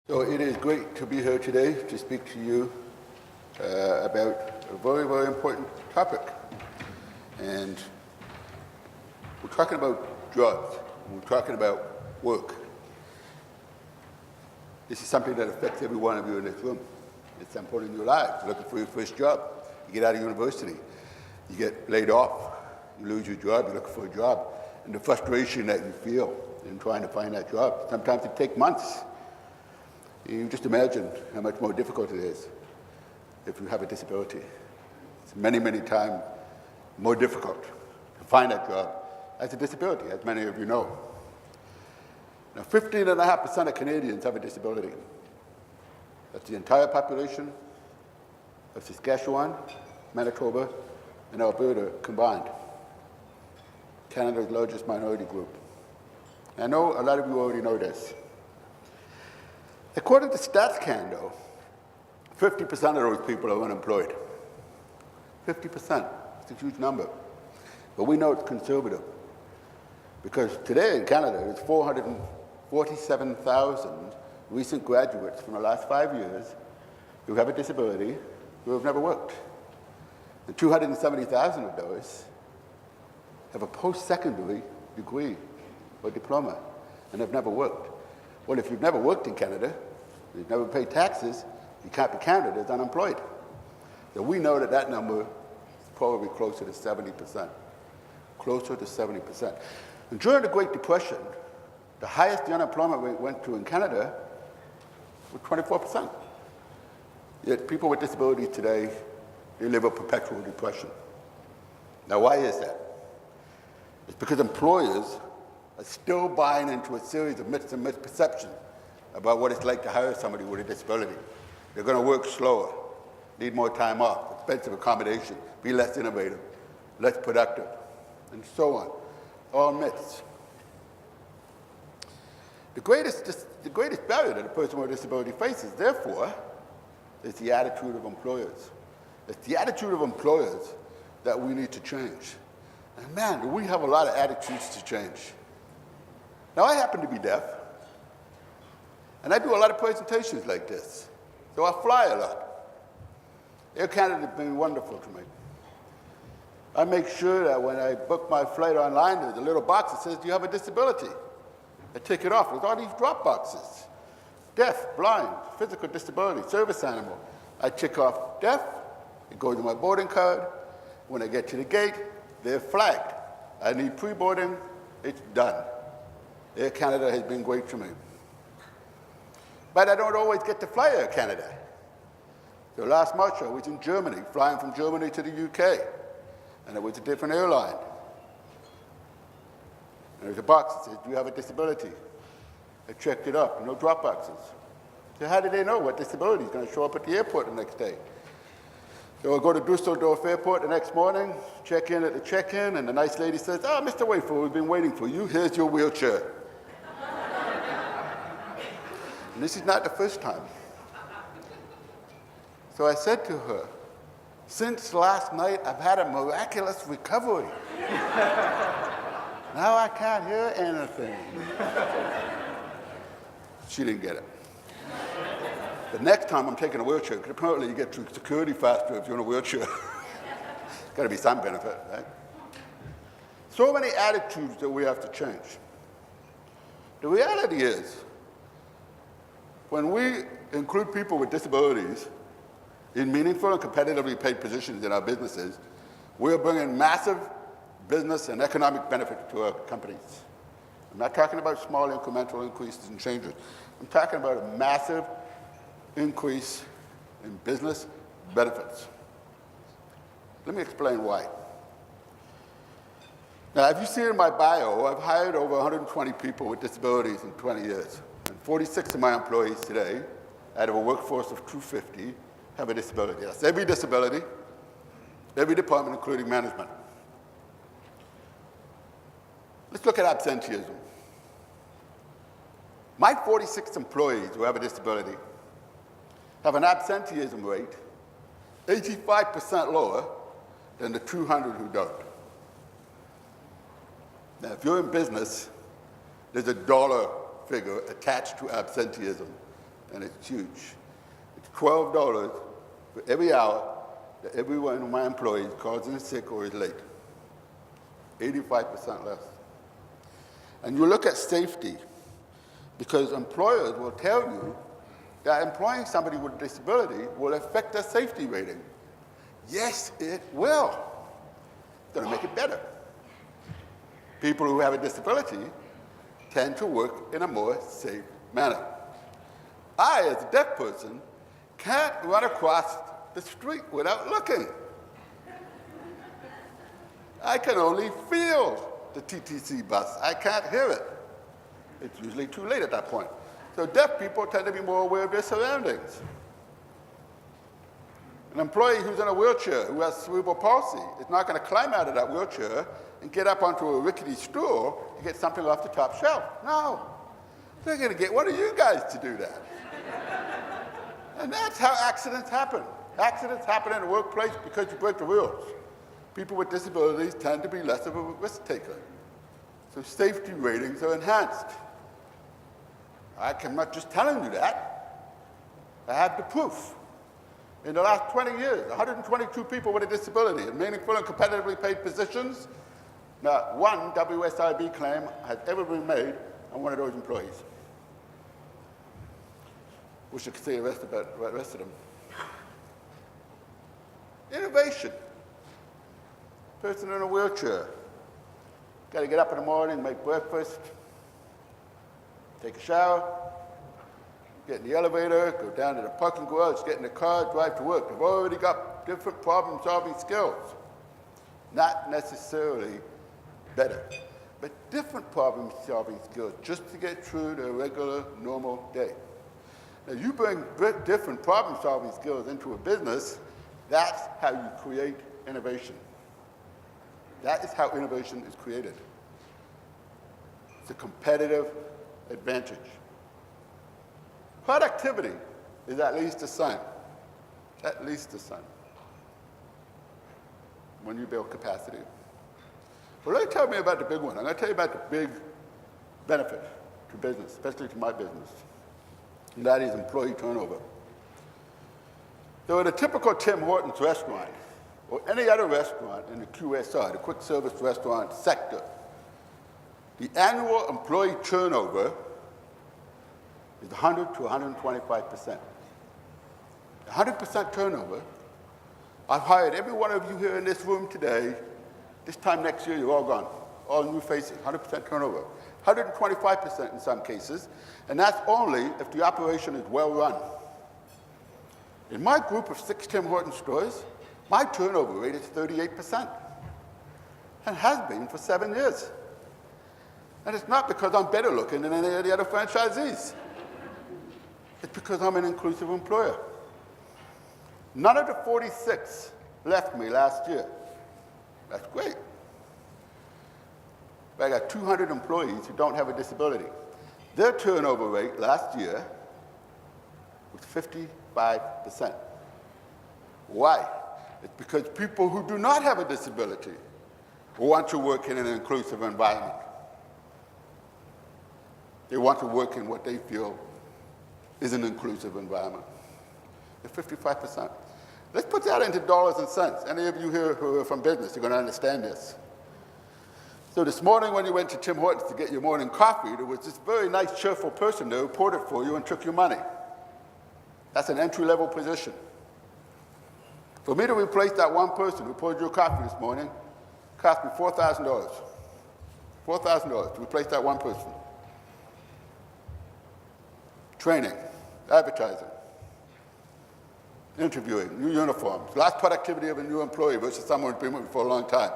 So it is great to be here today to speak to you about a very, very important topic. And we're talking about jobs. We're talking about work. This is something that affects every one of you in this room. At some point in your life, you're looking for your first job. You get out of university. You get laid off. You lose your job. You're looking for a job. And the frustration that you feel in trying to find that job. Sometimes it takes months. You just imagine how much more difficult it is if you have a disability. It's many, many times more difficult to find that job as a disability, as many of you know. Now, 15.5% of Canadians have a disability. That's the entire population of Saskatchewan, Manitoba, and Alberta combined. Canada's largest minority group. I know a lot of you already know this. According to StatsCan, though, 50% of those people are unemployed. 50%. It's a huge number. But we know it's conservative. Because today in Canada, there's 447,000 recent graduates from the last 5 years who have a disability who have never worked. And 270,000 of those have a post-secondary degree or diploma and have never worked. Well, if you've never worked in Canada, you've never paid taxes, you can't be counted as unemployed. So we know that that number is probably closer to 70%. Closer to 70%. And during the Great Depression, the highest the unemployment rate went to in Canada was 24%. Yet people with disabilities today, they live a perpetual depression. Now, why is that? It's because employers are still buying into a series of myths and misperceptions about what it's like to hire somebody with a disability. They're going to work slower, need more time off, expensive accommodation, be less innovative, less productive, and so on. All myths. The greatest barrier that a person with a disability faces, therefore, is the attitude of employers. It's the attitude of employers that we need to change. And man, do we have a lot of attitudes to change. Now, I happen to be deaf, and I do a lot of presentations like this, so I fly a lot. Air Canada has been wonderful to me. I make sure that when I book my flight online, there's a little box that says, do you have a disability? I take it off. There's all these drop boxes. Deaf, blind, physical disability, service animal. I tick off deaf, it goes to my boarding card. When I get to the gate, they're flagged. I need pre-boarding, it's done. Air Canada has been great to me. But I don't always get to fly Air Canada. So last March I was in Germany, flying from Germany to the UK, and it was a different airline. And there's a box that says, do you have a disability? I checked it up, no drop boxes. So how do they know what disability is going to show up at the airport the next day? So I go to Dusseldorf Airport the next morning, check in at the check-in, and the nice lady says, oh, Mr. Wafer, we've been waiting for you. Here's your wheelchair. And this is not the first time. So I said to her, since last night, I've had a miraculous recovery. Now I can't hear anything. She didn't get it. The next time I'm taking a wheelchair, because apparently you get through security faster if you're in a wheelchair. Got to be some benefit, right? So many attitudes that we have to change. The reality is, when we include people with disabilities in meaningful and competitively paid positions in our businesses, we're bringing massive business and economic benefit to our companies. I'm not talking about small incremental increases and changes. I'm talking about a massive increase in business benefits. Let me explain why. Now, if you see in my bio, I've hired over 120 people with disabilities in 20 years. And 46 of my employees today, out of a workforce of 250, have a disability. That's every disability, every department, including management. Let's look at absenteeism. My 46 employees who have a disability have an absenteeism rate 85% lower than the 200 who don't. Now, if you're in business, there's a dollar figure attached to absenteeism. and it's huge. It's $12 for every hour that every one of my employees calls in sick or is late. 85% less. And you look at safety, because employers will tell you that employing somebody with a disability will affect their safety rating. Yes, it will. It's going to make it better. People who have a disability tend to work in a more safe manner. I, as a deaf person, can't run across the street without looking. I can only feel the TTC bus. I can't hear it. It's usually too late at that point. So deaf people tend to be more aware of their surroundings. An employee who's in a wheelchair, who has cerebral palsy, is not going to climb out of that wheelchair and get up onto a rickety stool to get something off the top shelf. No. They're going to get one of you guys to do that. And that's how accidents happen. Accidents happen in the workplace because you break the rules. People with disabilities tend to be less of a risk taker. So safety ratings are enhanced. I'm not just telling you that. I have the proof. In the last 20 years, 122 people with a disability in meaningful and competitively paid positions, not one WSIB claim has ever been made on one of those employees. Wish I could say the rest about the rest of them. Innovation. Person in a wheelchair. Got to get up in the morning, make breakfast, take a shower, get in the elevator, go down to the parking garage, get in the car, drive to work. They've already got different problem-solving skills. Not necessarily better, but different problem-solving skills just to get through their regular, normal day. Now, you bring different problem-solving skills into a business, that's how you create innovation. That is how innovation is created. It's a competitive advantage. Productivity is at least a sign. At least a sign. When you build capacity. Well, let me tell you about the big one. I'm going to tell you about the big benefit to business, especially to my business. And that is employee turnover. So at a typical Tim Hortons restaurant, or any other restaurant in the QSR, the quick service restaurant sector, the annual employee turnover is 100 to 125%. 100% turnover. I've hired every one of you here in this room today. This time next year, you're all gone. All new faces, 100% turnover. 125% in some cases, and that's only if the operation is well run. In my group of 6 Tim Hortons stores, my turnover rate is 38%, and has been for 7 years. And it's not because I'm better looking than any of the other franchisees. It's because I'm an inclusive employer. None of the 46 left me last year. That's great. But I got 200 employees who don't have a disability. Their turnover rate last year was 55%. Why? It's because people who do not have a disability want to work in an inclusive environment. They want to work in what they feel is an inclusive environment. They're 55%. Let's put that into dollars and cents. Any of you here who are from business, you're going to understand this. So this morning when you went to Tim Hortons to get your morning coffee, there was this very nice, cheerful person there who poured it for you and took your money. That's an entry-level position. For me to replace that one person who poured your coffee this morning cost me $4,000. $4,000 to replace that one person. Training, advertising, interviewing, new uniforms, last productivity of a new employee versus someone who's been with me for a long time,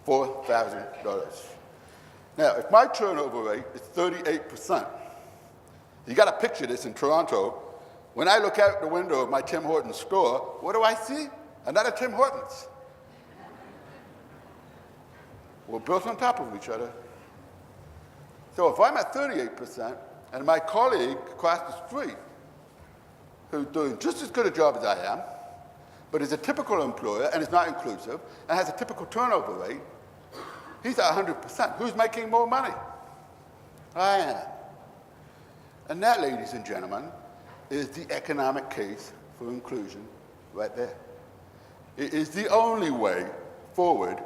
$4,000. Now, if my turnover rate is 38%, you got to picture this in Toronto. When I look out the window of my Tim Hortons store, what do I see? Another Tim Hortons. We're built on top of each other. So if I'm at 38%, and my colleague across the street, who's doing just as good a job as I am, but is a typical employer and is not inclusive, and has a typical turnover rate, he's at 100%. Who's making more money? I am. And that, ladies and gentlemen, is the economic case for inclusion right there. It is the only way forward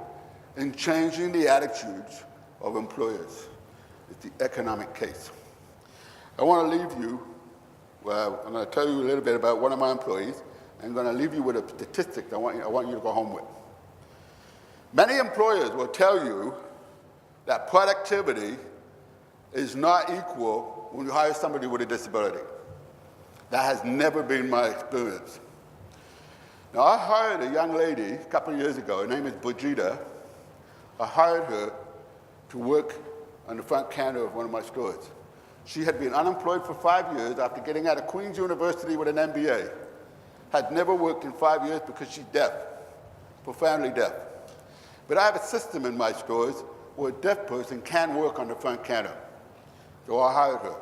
in changing the attitudes of employers. It's the economic case. I want to leave you, well, I'm going to tell you a little bit about one of my employees, and I'm going to leave you with a statistic I want you to go home with. Many employers will tell you that productivity is not equal when you hire somebody with a disability. That has never been my experience. Now, I hired a young lady a couple of years ago. Her name is Bujita. I hired her to work on the front counter of one of my stores. She had been unemployed for 5 years after getting out of Queen's University with an MBA. Had never worked in 5 years because she's deaf, profoundly deaf. But I have a system in my stores where a deaf person can work on the front counter. So I hired her.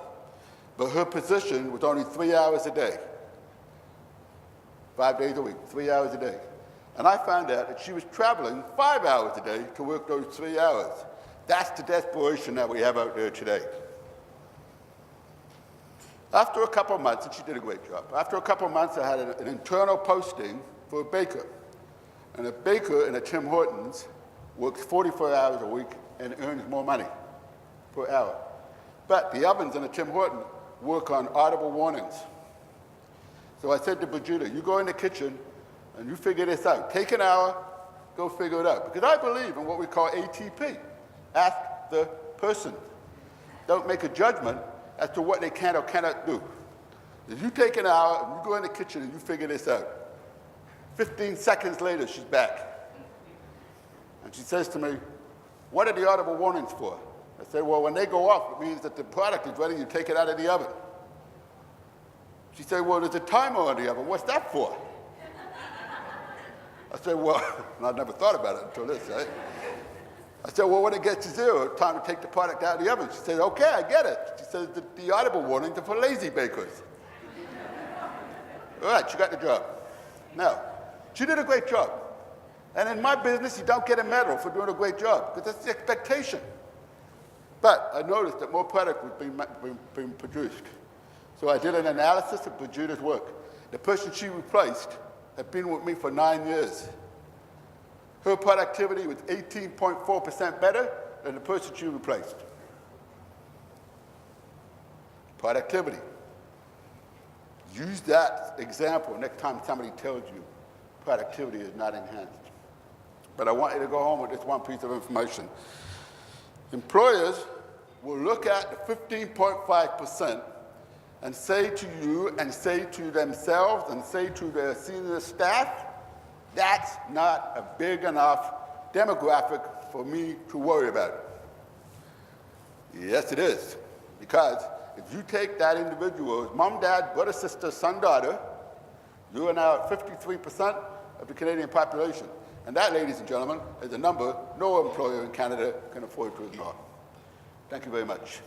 But her position was only 3 hours a day. 5 days a week, 3 hours a day. And I found out that she was traveling 5 hours a day to work those 3 hours. That's the desperation that we have out there today. After a couple of months, and she did a great job, after a couple of months I had an internal posting for a baker. And a baker in a Tim Hortons works 44 hours a week and earns more money per hour. But the ovens in a Tim Hortons work on audible warnings. So I said to Bujita, you go in the kitchen and you figure this out. Take an hour, go figure it out. Because I believe in what we call ATP. Ask the person. Don't make a judgment as to what they can or cannot do. If you take an hour and you go in the kitchen and you figure this out, 15 seconds later, she's back. And she says to me, what are the audible warnings for? I said, well, when they go off, it means that the product is ready, you take it out of the oven. She said, well, there's a timer on the oven. What's that for? I said, well, and I'd never thought about it until this, right? I said, well, when it gets to zero, time to take the product out of the oven. She said, okay, I get it. She says, the audible warnings are for lazy bakers. All right, she got the job. Now, she did a great job. And in my business, you don't get a medal for doing a great job, because that's the expectation. But I noticed that more product was being produced. So I did an analysis of Bujita's work. The person she replaced had been with me for 9 years. Her productivity was 18.4% better than the person she replaced. Productivity. Use that example next time somebody tells you productivity is not enhanced. But I want you to go home with this one piece of information. Employers will look at the 15.5% and say to you and say to themselves and say to their senior staff, that's not a big enough demographic for me to worry about. Yes, it is. Because if you take that individual's mom, dad, brother, sister, son, daughter, you are now at 53% of the Canadian population. And that, ladies and gentlemen, is a number no employer in Canada can afford to ignore. Thank you very much.